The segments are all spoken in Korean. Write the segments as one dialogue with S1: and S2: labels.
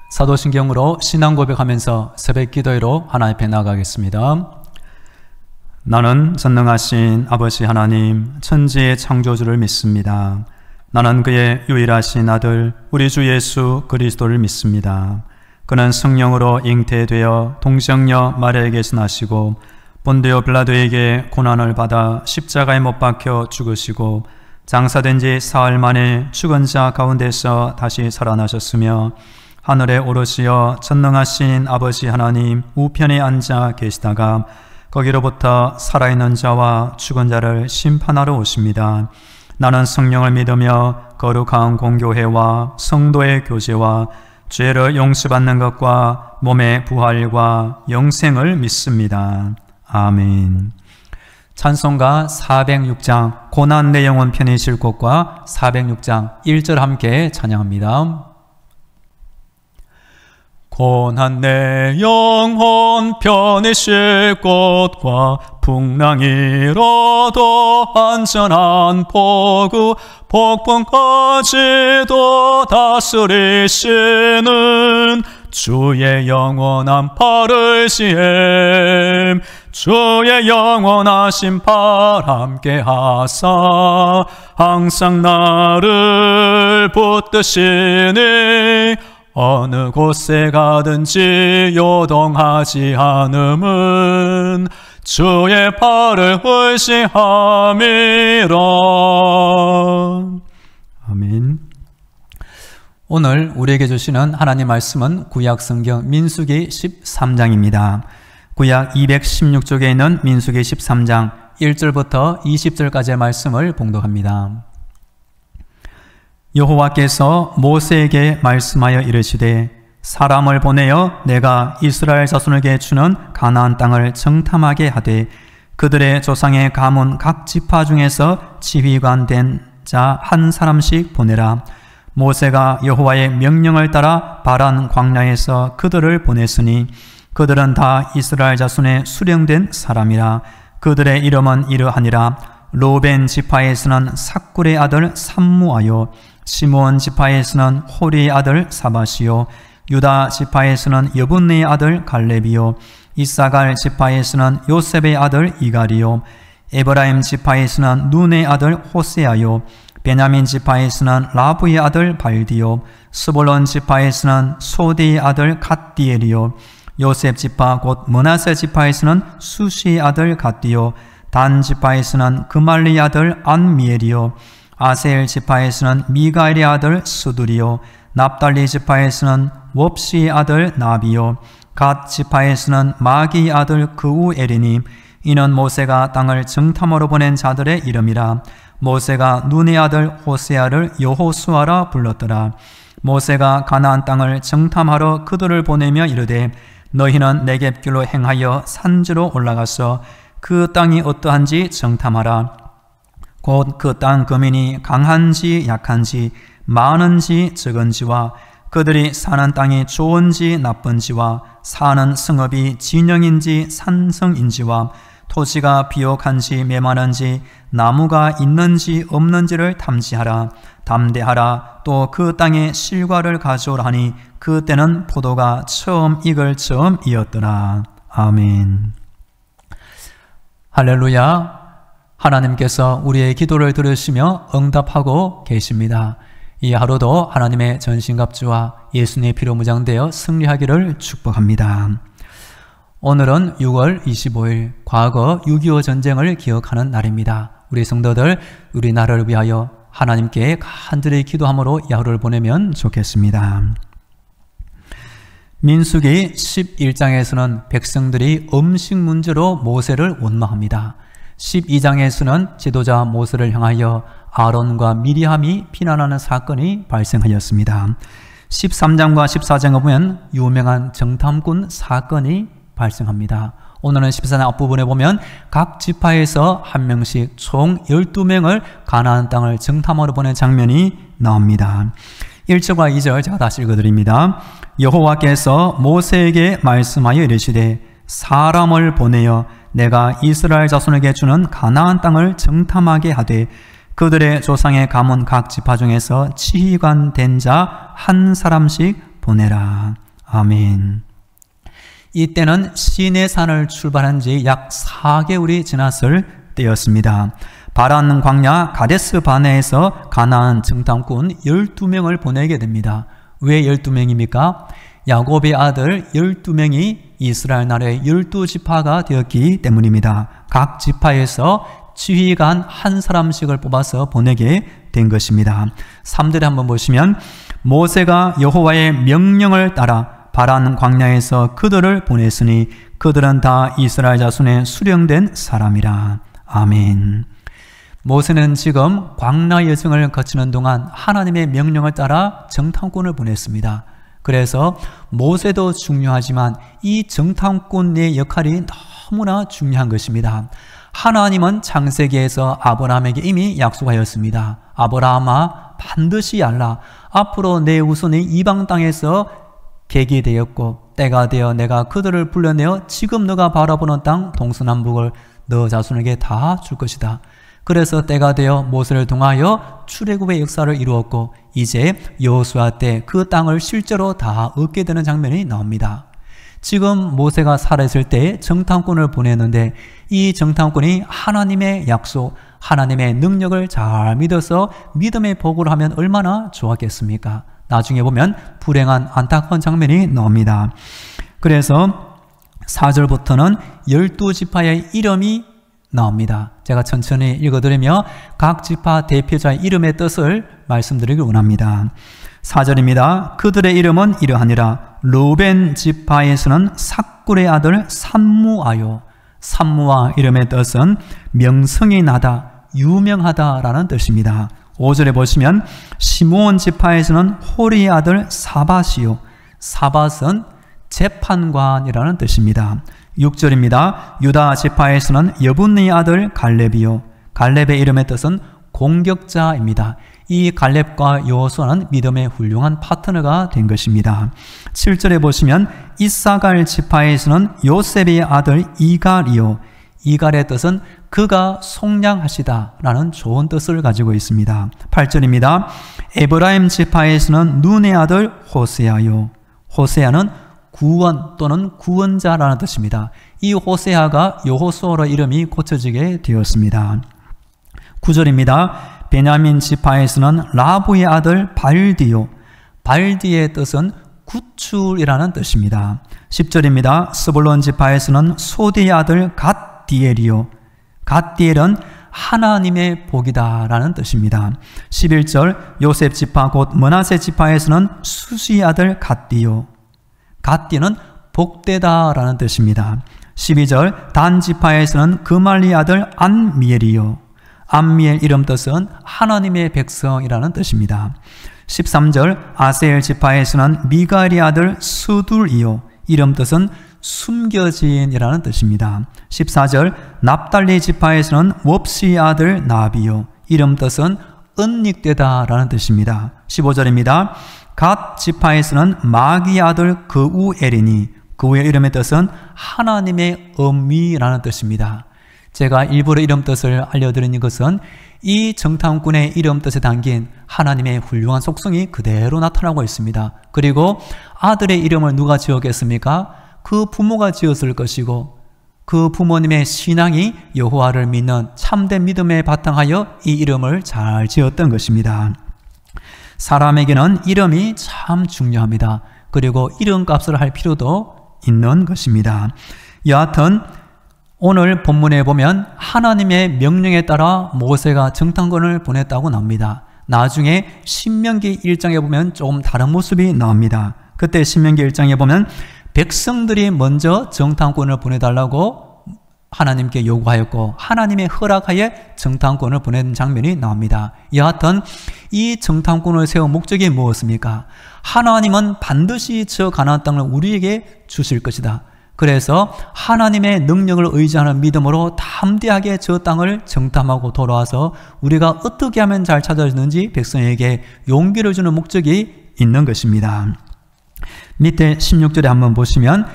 S1: 사도신경으로 신앙 고백하면서 새벽 기도회로 하나님 앞에 나가겠습니다. 나는 전능하신 아버지 하나님, 천지의 창조주를 믿습니다. 나는 그의 유일하신 아들 우리 주 예수 그리스도를 믿습니다. 그는 성령으로 잉태되어 동정녀 마리아에게서 나시고 본디오 빌라도에게 고난을 받아 십자가에 못 박혀 죽으시고 장사된 지 사흘 만에 죽은 자 가운데서 다시 살아나셨으며 하늘에 오르시어 전능하신 아버지 하나님 우편에 앉아 계시다가 거기로부터 살아있는 자와 죽은 자를 심판하러 오십니다. 나는 성령을 믿으며 거룩한 공교회와 성도의 교제와 죄를 용서받는 것과 몸의 부활과 영생을 믿습니다. 아멘. 찬송가 406장 고난 내 영혼 편히 쉴 곳과 406장 1절 함께 찬양합니다. 고난 내 영혼 편히 쉴 곳과 풍랑이로도 안전한 포구 폭풍까지도 다스리시는 주의 영원한 바르시엠 주의 영원하신 발 함께 하사 항상 나를 붙드시니 어느 곳에 가든지 요동하지 않음은 주의 발을 의지함이라. 아멘. 오늘 우리에게 주시는 하나님 말씀은 구약성경 민수기 13장입니다. 구약 216쪽에 있는 민수기 13장 1절부터 20절까지의 말씀을 봉독합니다. 여호와께서 모세에게 말씀하여 이르시되 사람을 보내어 내가 이스라엘 자손에게 주는 가나안 땅을 정탐하게 하되 그들의 조상의 가문 각 지파 중에서 지휘관 된 자 한 사람씩 보내라. 모세가 여호와의 명령을 따라 바란 광야에서 그들을 보냈으니 그들은 다 이스라엘 자손의 수령된 사람이라. 그들의 이름은 이러하니라. 로벤 지파에서는 삭굴의 아들 삼무아요, 시므온 지파에서는 호리의 아들 사바시요, 유다 지파에서는 여분네의 아들 갈렙이요, 이사갈 지파에서는 요셉의 아들 이갈이요, 에브라임 지파에서는 눈의 아들 호세아요, 베냐민 지파에서는 라브의 아들 발디요, 스불론 지파에서는 소디의 아들 갓디엘이요, 요셉 지파 곧 므낫세 지파에서는 수시의 아들 갓디요, 단 지파에서는 그말리의 아들 안미엘이요, 아셀 지파에서는 미가엘의 아들 스두리요, 납달리 지파에서는 웁시의 아들 나비요, 갓 지파에서는 마기의 아들 그우엘이니 이는 모세가 땅을 정탐하러 보낸 자들의 이름이라. 모세가 눈의 아들 호세아를 여호수아라 불렀더라. 모세가 가나안 땅을 정탐하러 그들을 보내며 이르되 너희는 네겝길로 행하여 산지로 올라가서 그 땅이 어떠한지 정탐하라. 곧 그 땅 거민이 강한지 약한지 많은지 적은지와 그들이 사는 땅이 좋은지 나쁜지와 사는 성읍이 진영인지 산성인지와 토지가 비옥한지 메마른지 나무가 있는지 없는지를 탐지하라. 담대하라. 또 그 땅에 실과를 가져오라 하니 그 때는 포도가 처음 익을 즈음이었더라. 아멘. 할렐루야. 하나님께서 우리의 기도를 들으시며 응답하고 계십니다. 이 하루도 하나님의 전신갑주와 예수님의 피로 무장되어 승리하기를 축복합니다. 오늘은 6월 25일 과거 6.25 전쟁을 기억하는 날입니다. 우리 성도들 우리 나라를 위하여 하나님께 간절히 기도함으로 이 하루를 보내면 좋겠습니다. 민수기 11장에서는 백성들이 음식 문제로 모세를 원망합니다. 12장에서는 지도자 모세를 향하여 아론과 미리암이 비난하는 사건이 발생하였습니다. 13장과 14장에 보면 유명한 정탐꾼 사건이 발생합니다. 오늘은 14장 앞부분에 보면 각 지파에서 한 명씩 총 12명을 가나안 땅을 정탐하러 보낸 장면이 나옵니다. 1절과 2절 제가 다시 읽어드립니다. 여호와께서 모세에게 말씀하여 이르시되 사람을 보내어 내가 이스라엘 자손에게 주는 가나안 땅을 정탐하게 하되 그들의 조상의 가문 각 지파 중에서 지휘관 된 자 한 사람씩 보내라. 아멘. 이때는 시내산을 출발한 지 약 4개월이 지났을 때였습니다. 바란 광야 가데스 바네에서 가나안 정탐꾼 12명을 보내게 됩니다. 왜 12명입니까? 야곱의 아들 12명이 이스라엘 나라의 12지파가 되었기 때문입니다. 각 지파에서 지휘관 한 사람씩을 뽑아서 보내게 된 것입니다. 3절에 한번 보시면 모세가 여호와의 명령을 따라 바란 광야에서 그들을 보냈으니 그들은 다 이스라엘 자손의 수령된 사람이라. 아멘. 모세는 지금 광야 여정을 거치는 동안 하나님의 명령을 따라 정탐꾼을 보냈습니다. 그래서 모세도 중요하지만 이 정탐꾼의 역할이 너무나 중요한 것입니다. 하나님은 창세기에서 아브라함에게 이미 약속하였습니다. 아브라함아, 반드시 알라. 앞으로 내 후손이 이방 땅에서 객이 되었고 때가 되어 내가 그들을 불러내어 지금 너가 바라보는 땅 동서남북을 너 자손에게 다 줄 것이다. 그래서 때가 되어 모세를 통하여 출애굽의 역사를 이루었고 이제 여호수아 때 그 땅을 실제로 다 얻게 되는 장면이 나옵니다. 지금 모세가 살아있을 때 정탐꾼을 보냈는데 이 정탐꾼이 하나님의 약속, 하나님의 능력을 잘 믿어서 믿음의 보고를 하면 얼마나 좋았겠습니까? 나중에 보면 불행한 안타까운 장면이 나옵니다. 그래서 4절부터는 12지파의 이름이 나옵니다. 제가 천천히 읽어드리며 각 지파 대표자의 이름의 뜻을 말씀드리길 원합니다. 4절입니다. 그들의 이름은 이러하니라. 루벤 지파에서는 삭굴의 아들 삼무아요. 삼무아 이름의 뜻은 명성이 나다, 유명하다라는 뜻입니다. 5절에 보시면 시므온 지파에서는 호리의 아들 사밧이요. 사밧은 재판관이라는 뜻입니다. 6절입니다. 유다 지파에서는 여분니의 아들 갈렙이요. 갈렙의 이름의 뜻은 공격자입니다. 이 갈렙과 여호수아는 믿음의 훌륭한 파트너가 된 것입니다. 7절에 보시면 이사갈 지파에서는 요셉의 아들 이갈이요. 이갈의 뜻은 그가 속량하시다 라는 좋은 뜻을 가지고 있습니다. 8절입니다. 에브라임 지파에서는 눈의 아들 호세아요. 호세아는 구원 또는 구원자라는 뜻입니다. 이 호세아가 여호수아로 이름이 고쳐지게 되었습니다. 9절입니다. 베냐민 지파에서는 라부의 아들 발디요. 발디의 뜻은 구출이라는 뜻입니다. 10절입니다. 스불론 지파에서는 소디의 아들 갓디엘이요. 갓디엘은 하나님의 복이다 라는 뜻입니다. 11절 요셉 지파 곧 므낫세 지파에서는 수시의 아들 갓디요. 갓디는 복되다 라는 뜻입니다. 12절 단 지파에서는 그말리 아들 안미엘이요. 안미엘 이름 뜻은 하나님의 백성이라는 뜻입니다. 13절 아셀 지파에서는 미가엘의 아들 스둘이요. 이름 뜻은 숨겨진이라는 뜻입니다. 14절 납달리 지파에서는 웁시의 아들 나비요. 이름 뜻은 은닉되다 라는 뜻입니다. 15절입니다. 갓 지파에서는 마기의 아들 그우엘이니 그우의 이름의 뜻은 하나님의 엄미라는 뜻입니다. 제가 일부러 이름 뜻을 알려드리는 것은 이 정탐꾼의 이름 뜻에 담긴 하나님의 훌륭한 속성이 그대로 나타나고 있습니다. 그리고 아들의 이름을 누가 지었겠습니까? 그 부모가 지었을 것이고 그 부모님의 신앙이 여호와를 믿는 참된 믿음에 바탕하여 이 이름을 잘 지었던 것입니다. 사람에게는 이름이 참 중요합니다. 그리고 이름값을 할 필요도 있는 것입니다. 여하튼 오늘 본문에 보면 하나님의 명령에 따라 모세가 정탐꾼을 보냈다고 나옵니다. 나중에 신명기 1장에 보면 조금 다른 모습이 나옵니다. 그때 신명기 1장에 보면 백성들이 먼저 정탐꾼을 보내달라고 하나님께 요구하였고 하나님의 허락하에 정탐꾼을 보낸 장면이 나옵니다. 여하튼 이 정탐꾼을 세운 목적이 무엇입니까? 하나님은 반드시 저 가나안 땅을 우리에게 주실 것이다. 그래서 하나님의 능력을 의지하는 믿음으로 담대하게 저 땅을 정탐하고 돌아와서 우리가 어떻게 하면 잘 찾아지는지 백성에게 용기를 주는 목적이 있는 것입니다. 밑에 16절에 한번 보시면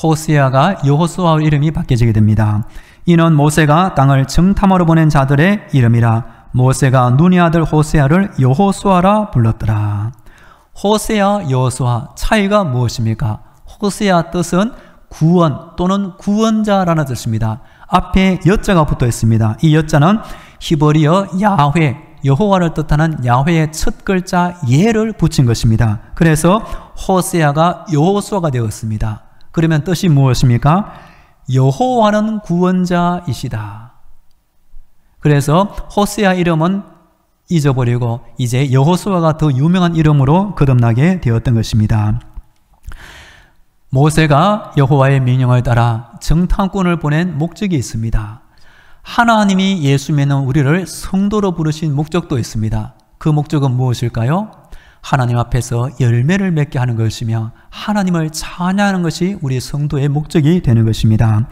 S1: 호세아가 여호수아의 이름이 바뀌어지게 됩니다. 이는 모세가 땅을 정탐하러 보낸 자들의 이름이라 모세가 눈의 아들 호세아를 여호수아라 불렀더라. 호세아, 여호수아 차이가 무엇입니까? 호세아 뜻은 구원 또는 구원자라는 뜻입니다. 앞에 여자가 붙어 있습니다. 이 여자는 히브리어 야훼, 여호와를 뜻하는 야훼의 첫 글자 예를 붙인 것입니다. 그래서 호세아가 여호수아가 되었습니다. 그러면 뜻이 무엇입니까? 여호와는 구원자이시다. 그래서 호세아 이름은 잊어버리고 이제 여호수아가 더 유명한 이름으로 거듭나게 되었던 것입니다. 모세가 여호와의 명령을 따라 정탐꾼을 보낸 목적이 있습니다. 하나님이 예수 믿는 우리를 성도로 부르신 목적도 있습니다. 그 목적은 무엇일까요? 하나님 앞에서 열매를 맺게 하는 것이며 하나님을 찬양하는 것이 우리 성도의 목적이 되는 것입니다.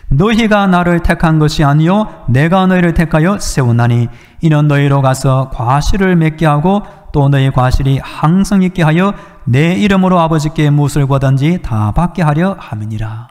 S1: 너희가 나를 택한 것이 아니요 내가 너희를 택하여 세우나니 이는 너희로 가서 과실을 맺게 하고 또 너희 과실이 항상 있게 하여 내 이름으로 아버지께 무엇을 구하든지 다 받게 하려 함이니라.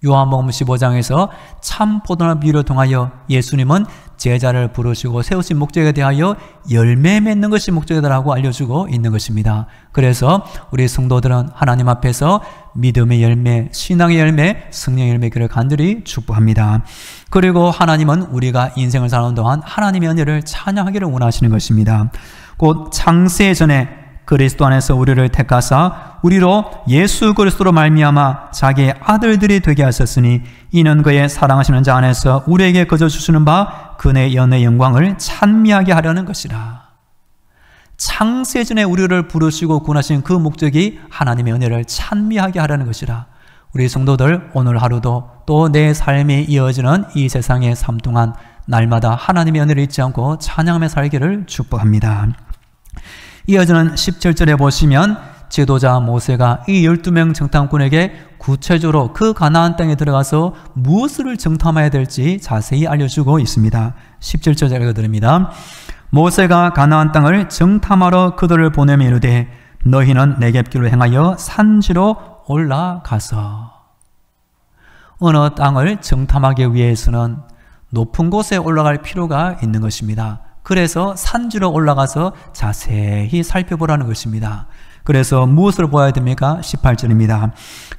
S1: 요한복음 15장에서 참 포도나무 비유를 통하여 예수님은 제자를 부르시고 세우신 목적에 대하여 열매 맺는 것이 목적이라고 알려주고 있는 것입니다. 그래서 우리 성도들은 하나님 앞에서 믿음의 열매, 신앙의 열매, 성령의 열매를 간절히 축복합니다. 그리고 하나님은 우리가 인생을 사는 동안 하나님의 은혜를 찬양하기를 원하시는 것입니다. 곧 창세 전에 그리스도 안에서 우리를 택하사 우리로 예수 그리스도로 말미암아 자기의 아들들이 되게 하셨으니 이는 그의 사랑하시는 자 안에서 우리에게 거저 주시는 바 그의 연의 영광을 찬미하게 하려는 것이라. 창세전에 우리를 부르시고 구원하신 그 목적이 하나님의 은혜를 찬미하게 하려는 것이라. 우리 성도들 오늘 하루도 또 내 삶이 이어지는 이 세상의 삶 동안 날마다 하나님의 은혜를 잊지 않고 찬양하며 살기를 축복합니다. 이어지는 17절에 보시면 지도자 모세가 이 12명 정탐꾼에게 구체적으로 그 가나안 땅에 들어가서 무엇을 정탐해야 될지 자세히 알려주고 있습니다. 17절 제가 읽어드립니다. 모세가 가나안 땅을 정탐하러 그들을 보내며 이르되 너희는 내겝길로 행하여 산지로 올라가서. 어느 땅을 정탐하기 위해서는 높은 곳에 올라갈 필요가 있는 것입니다. 그래서 산지로 올라가서 자세히 살펴보라는 것입니다. 그래서 무엇을 보아야 됩니까? 18절입니다.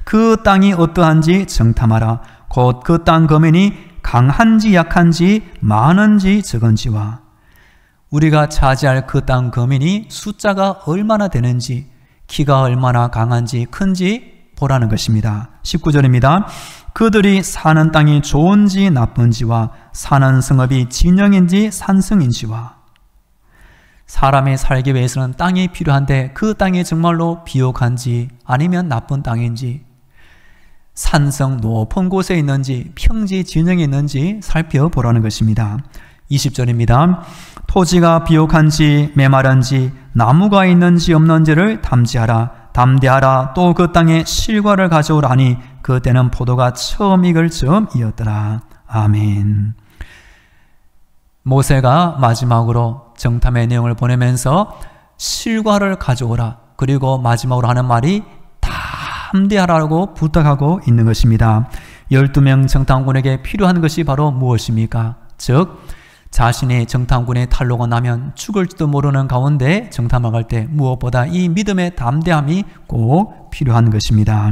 S1: 그 땅이 어떠한지 정탐하라. 곧 그 땅 거민이 강한지 약한지 많은지 적은지와 우리가 차지할 그 땅 거민이 숫자가 얼마나 되는지 키가 얼마나 강한지 큰지 보라는 것입니다. 19절입니다. 그들이 사는 땅이 좋은지 나쁜지와 사는 성읍이 진영인지 산성인지와. 사람이 살기 위해서는 땅이 필요한데 그 땅이 정말로 비옥한지 아니면 나쁜 땅인지 산성 높은 곳에 있는지 평지 진영에 있는지 살펴보라는 것입니다. 20절입니다. 토지가 비옥한지 메마른지 나무가 있는지 없는지를 담대하라. 또 그 땅에 실과를 가져오라 하니 그때는 포도가 처음 익을 즈음이었더라. 아멘. 모세가 마지막으로 정탐의 내용을 보내면서 실과를 가져오라. 그리고 마지막으로 하는 말이 담대하라고 부탁하고 있는 것입니다. 12명 정탐꾼에게 필요한 것이 바로 무엇입니까? 즉 자신이 정탐꾼의 탈로가 나면 죽을지도 모르는 가운데 정탐을 갈 때 무엇보다 이 믿음의 담대함이 꼭 필요한 것입니다.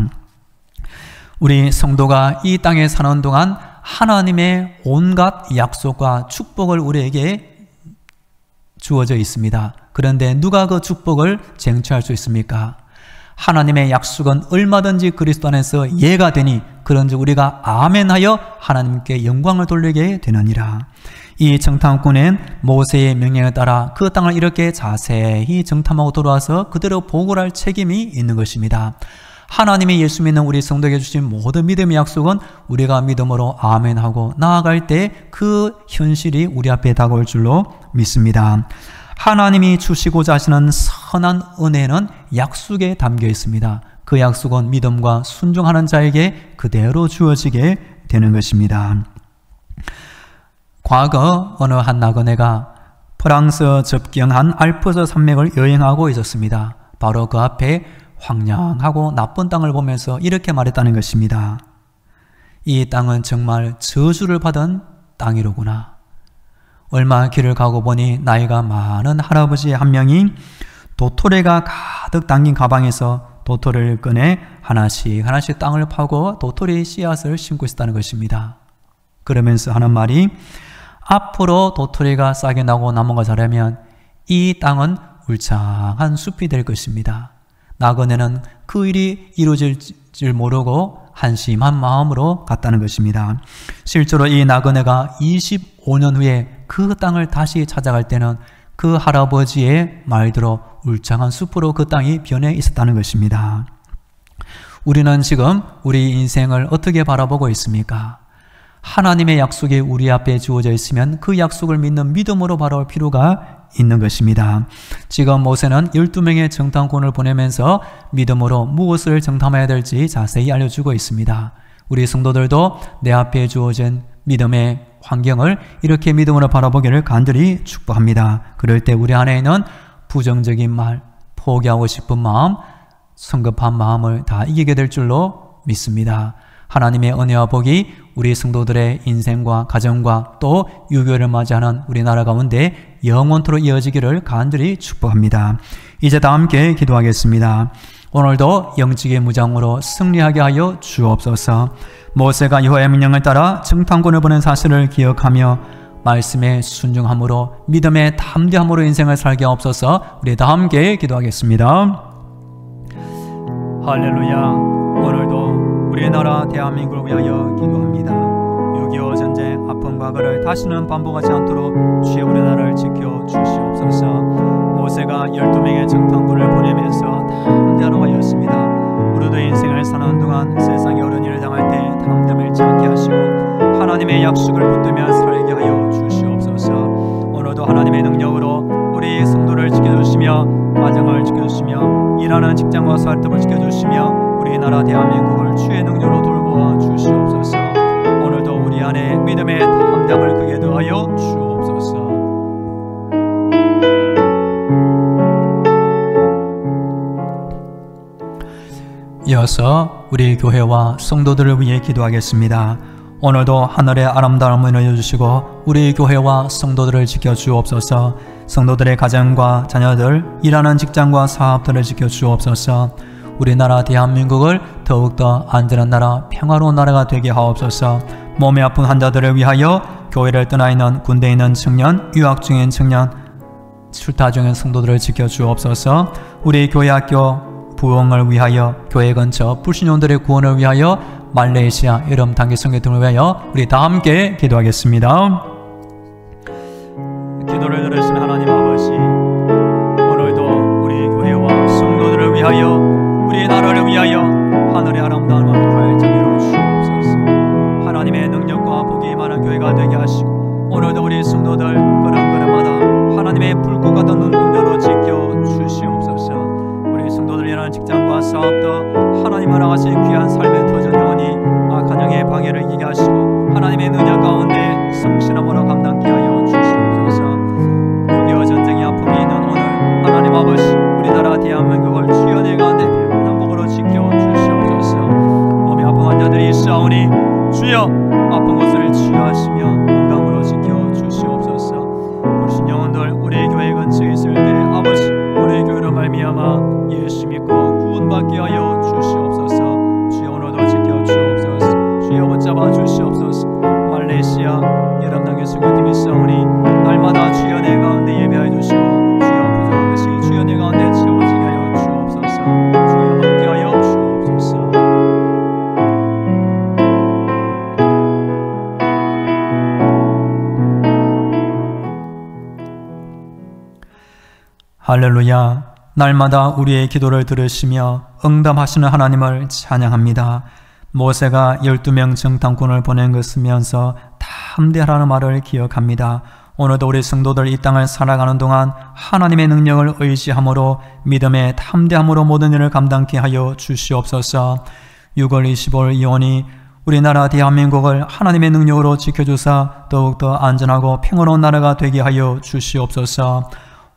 S1: 우리 성도가 이 땅에 사는 동안 하나님의 온갖 약속과 축복을 우리에게 주어져 있습니다. 그런데 누가 그 축복을 쟁취할 수 있습니까? 하나님의 약속은 얼마든지 그리스도 안에서 예가 되니 그런즉 우리가 아멘하여 하나님께 영광을 돌리게 되느니라. 이 정탐꾼은 모세의 명령에 따라 그 땅을 이렇게 자세히 정탐하고 돌아와서 그대로 보고를 할 책임이 있는 것입니다. 하나님이 예수 믿는 우리 성도에게 주신 모든 믿음의 약속은 우리가 믿음으로 아멘하고 나아갈 때 그 현실이 우리 앞에 다가올 줄로 믿습니다. 하나님이 주시고자 하시는 선한 은혜는 약속에 담겨 있습니다. 그 약속은 믿음과 순종하는 자에게 그대로 주어지게 되는 것입니다. 과거 어느 한 나그네가 프랑스 접경한 알프스 산맥을 여행하고 있었습니다. 바로 그 앞에 황량하고 나쁜 땅을 보면서 이렇게 말했다는 것입니다. 이 땅은 정말 저주를 받은 땅이로구나. 얼마 길을 가고 보니 나이가 많은 할아버지 한 명이 도토리가 가득 담긴 가방에서 도토리를 꺼내 하나씩 하나씩 땅을 파고 도토리 씨앗을 심고 있었다는 것입니다. 그러면서 하는 말이, 앞으로 도토리가 싹이 나고 나무가 자라면 이 땅은 울창한 숲이 될 것입니다. 나그네는 그 일이 이루어질 줄 모르고 한심한 마음으로 갔다는 것입니다. 실제로 이 나그네가 25년 후에 그 땅을 다시 찾아갈 때는 그 할아버지의 말대로 울창한 숲으로 그 땅이 변해 있었다는 것입니다. 우리는 지금 우리 인생을 어떻게 바라보고 있습니까? 하나님의 약속이 우리 앞에 주어져 있으면 그 약속을 믿는 믿음으로 바라볼 필요가 있는 것입니다. 지금 모세는 12명의 정탐꾼을 보내면서 믿음으로 무엇을 정탐해야 될지 자세히 알려주고 있습니다. 우리 성도들도 내 앞에 주어진 믿음의 환경을 이렇게 믿음으로 바라보기를 간절히 축복합니다. 그럴 때 우리 안에 있는 부정적인 말, 포기하고 싶은 마음, 성급한 마음을 다 이기게 될 줄로 믿습니다. 하나님의 은혜와 복이 우리 성도들의 인생과 가정과 또 유교를 맞이하는 우리나라 가운데 영원토록 이어지기를 간절히 축복합니다. 이제 다 함께 기도하겠습니다. 오늘도 영적인 무장으로 승리하게 하여 주옵소서. 모세가 여호와의 명령을 따라 정탐꾼을 보낸 사실을 기억하며 말씀에 순종함으로 믿음의 담대함으로 인생을 살게 하옵소서. 우리 다 함께 기도하겠습니다. 할렐루야. 오늘도 우리나라 대한민국을 위하여 기도합니다. 6.25 전쟁 아픈 과거를 다시는 반복하지 않도록 주의 우리나라를 지켜 주시옵소서. 모세가 12명의 정탐꾼을 보내면서 담대하라고 하였습니다. 우리도 인생을 사는 동안 세상의 어려운 일을 당할 때 담대함을 잃지 않게 하시고 하나님의 약속을 붙들며 살게 하여 주시옵소서. 오늘도 하나님의 능력으로 우리 성도를 지켜주시며 가정을 지켜주시며 일하는 직장과 사업을 지켜주시며 우리나라 대한민국을 주의 능력으로 돌보아 주시옵소서. 오늘도 우리 안에 믿음의 담대함을 크게 더하여 주옵소서. 이어서 우리 교회와 성도들을 위해 기도하겠습니다. 오늘도 하늘의 아름다움을 내려주시고 우리 교회와 성도들을 지켜주옵소서. 성도들의 가정과 자녀들, 일하는 직장과 사업들을 지켜주옵소서. 우리나라 대한민국을 더욱더 안전한 나라, 평화로운 나라가 되게 하옵소서. 몸이 아픈 환자들을 위하여 교회를 떠나 있는 군대에 있는 청년, 유학 중인 청년, 출타 중인 성도들을 지켜주옵소서. 우리 교회 학교 부흥을 위하여, 교회 근처 불신용들의 구원을 위하여, 말레이시아 여름 단기 선교 등을 위하여 우리 다 함께 기도하겠습니다. 기도를 들으신 하나님 아버지, 오늘도 우리 교회와 성도들을 위하여, 우리 나라를 위하여 하늘의 아름다움을 활짝이로 주옵소서. 하나님의 능력과 복이 많은 교회가 되게 하시고 오늘도 우리 성도들 걸음걸음마다 하나님의 불꽃 같은 눈동자로 지켜주시옵소서. 우리 성도들이라는 직장과 사업도 하나님을 향하신 귀한 삶의 터전 영원히 가정의 방해를 이기게 하시고 하나님의 은혜 가운데 성실함으로 감당케 하여 주시옵소서. 6.25 전쟁의 아픔이 있는 오늘 하나님 아버지, 우리나라 대한민국을 주여 내 가운데 평안한 복으로 지켜주시옵소서. 몸이 아픈 환자들이 있사오니 주여 아픈 곳을 치유하시며 건강으로 지켜주시옵소서. 불신 영혼들 우리 교회 근처에 있을 때 아버지, 우리 교회로 말미암아 예수 믿고 구원받게 하여 주시옵소서. 주여 오늘도 지켜주옵소서. 주여 붙잡아 주시옵소서. 말레이시아 여름 단기 선교팀이 있사오니 날마다 주여 내 가운데 예배하여 주시고 주여 부족한 것이 주여 내 가운데 채워지게 하여 주옵소서. 주여 함께하여 주옵소서. 할렐루야. 날마다 우리의 기도를 들으시며 응답하시는 하나님을 찬양합니다. 모세가 12명 정탐꾼을 보낸 것이면서 담대하라는 말을 기억합니다. 오늘도 우리 성도들 이 땅을 살아가는 동안 하나님의 능력을 의지함으로 믿음의 담대함으로 모든 일을 감당케 하여 주시옵소서. 6월 25일 이혼이 우리나라 대한민국을 하나님의 능력으로 지켜주사 더욱더 안전하고 평화로운 나라가 되게 하여 주시옵소서.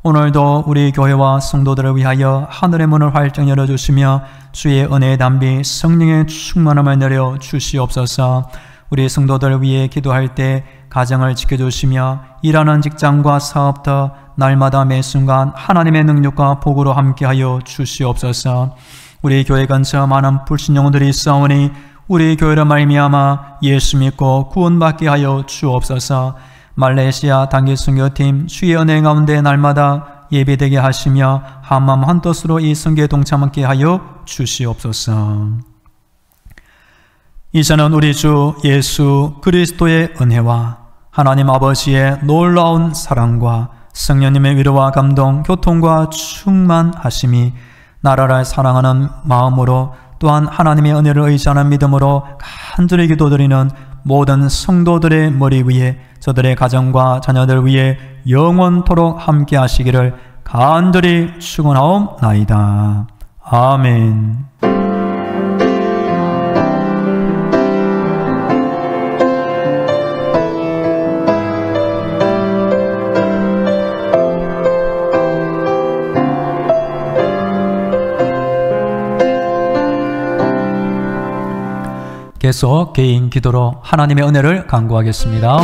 S1: 오늘도 우리 교회와 성도들을 위하여 하늘의 문을 활짝 열어주시며 주의 은혜의 담비 성령의 충만함을 내려 주시옵소서. 우리 성도들 위해 기도할 때 가정을 지켜주시며 일하는 직장과 사업터 날마다 매 순간 하나님의 능력과 복으로 함께하여 주시옵소서. 우리 교회 근처 많은 불신 영혼들이 있사오니 우리 교회로 말미암아 예수 믿고 구원받게 하여 주옵소서. 말레이시아 단기 선교팀 주의 은혜 가운데 날마다 예배되게 하시며 한마음 한뜻으로 이 선교에 동참하게 하여 주시옵소서. 이제는 우리 주 예수 그리스도의 은혜와 하나님 아버지의 놀라운 사랑과 성령님의 위로와 감동, 교통과 충만하심이 나라를 사랑하는 마음으로 또한 하나님의 은혜를 의지하는 믿음으로 간절히 기도드리는 모든 성도들의 머리 위에 저들의 가정과 자녀들 위에 영원토록 함께 하시기를 간절히 축원하옵나이다. 아멘. 계속 개인 기도로 하나님의 은혜를 간구하겠습니다.